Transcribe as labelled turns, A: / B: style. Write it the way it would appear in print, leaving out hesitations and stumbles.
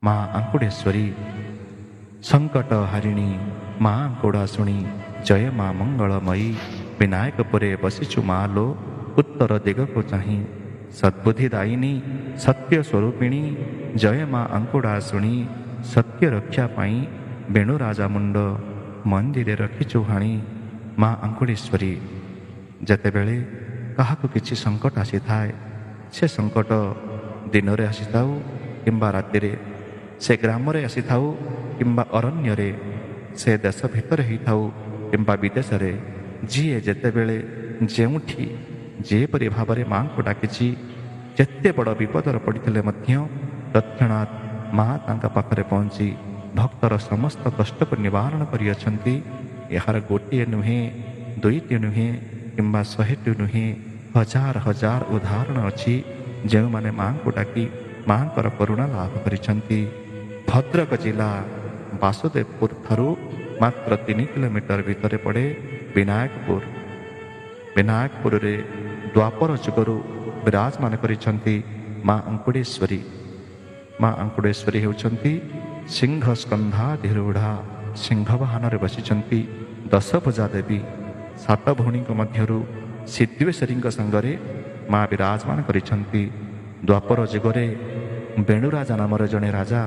A: ମା ଆଙ୍କୁଡ଼େଶ୍ୱରୀ। ସଂକଟ ହାରିଣୀ ମା ଆଙ୍କୁଡ଼ା ଶୁଣି, ଜୟ ମା ମଙ୍ଗଳମୟୀ। ବିନାୟକପୁରେ ବସିଛୁ ମା ଲୋ, ଉତ୍ତର ଦିଗକୁ ଚାହିଁ। ସଦ୍ବୁଦ୍ଧି ଦାୟିନୀ ସତ୍ୟ ସ୍ୱରୂପିଣୀ, ଜୟ ମା ଆଙ୍କୁଡ଼ା ଶୁଣି। ସତ୍ୟ ରକ୍ଷା ପାଇଁ ବେଣୁ ରାଜା ମୁଣ୍ଡ, ମନ୍ଦିରେ ରଖିଛୁ ହାଣି। ମା ଆଙ୍କୁଡ଼େଶ୍ୱରୀ। ଯେତେବେଳେ କାହାକୁ କିଛି ସଙ୍କଟ ଆସିଥାଏ, ସେ ସଙ୍କଟ ଦିନରେ ଆସିଥାଉ କିମ୍ବା ରାତିରେ, ସେ ଗ୍ରାମରେ ଆସିଥାଉ କିମ୍ବା ଅରଣ୍ୟରେ, ସେ ଦେଶ ଭିତରେ ହେଇଥାଉ କିମ୍ବା ବିଦେଶରେ, ଯିଏ ଯେତେବେଳେ ଯେଉଁଠି ଯେପରି ଭାବରେ ମା'ଙ୍କୁ ଡାକିଛି, ଯେତେ ବଡ଼ ବିପଦରେ ପଡ଼ିଥିଲେ ମଧ୍ୟ ତତ୍କ୍ଷଣାତ୍ ମା' ତାଙ୍କ ପାଖରେ ପହଞ୍ଚି ଭକ୍ତର ସମସ୍ତ କଷ୍ଟକୁ ନିବାରଣ କରିଅଛନ୍ତି। ଏହାର ଗୋଟିଏ ନୁହେଁ, ଦୁଇଟି ନୁହେଁ କିମ୍ବା 100ଟି ନୁହେଁ, ହଜାର ହଜାର ଉଦାହରଣ ଅଛି ଯେଉଁମାନେ ମା'ଙ୍କୁ ଡାକି ମା'ଙ୍କର କରୁଣା ଲାଭ କରିଛନ୍ତି। ଭଦ୍ରକ ଜିଲ୍ଲା ବାସୁଦେବପୁର ଠାରୁ ମାତ୍ର 3 କିଲୋମିଟର ଭିତରେ ପଡ଼େ ବିନାୟକପୁର। ବିନାୟକପୁରରେ ଦ୍ୱାପର ଯୁଗରୁ ବିରାଜମାନ କରିଛନ୍ତି ମା ଆଙ୍କୁଡ଼େଶ୍ୱରୀ। ମା ଆଙ୍କୁଡ଼େଶ୍ୱରୀ ହେଉଛନ୍ତି ସିଂହ ସ୍କନ୍ଧାଧିରୂଢ଼ା, ସିଂହ ବାହନରେ ବସିଛନ୍ତି ଦଶଭୁଜା ଦେବୀ। 7 ଭଉଣୀଙ୍କ ମଧ୍ୟରୁ ସିଦ୍ଧେଶ୍ୱରୀଙ୍କ ସାଙ୍ଗରେ ମା ବିରାଜମାନ କରିଛନ୍ତି। ଦ୍ୱାପର ଯୁଗରେ ବେଣୁରାଜା ନାମରେ ଜଣେ ରାଜା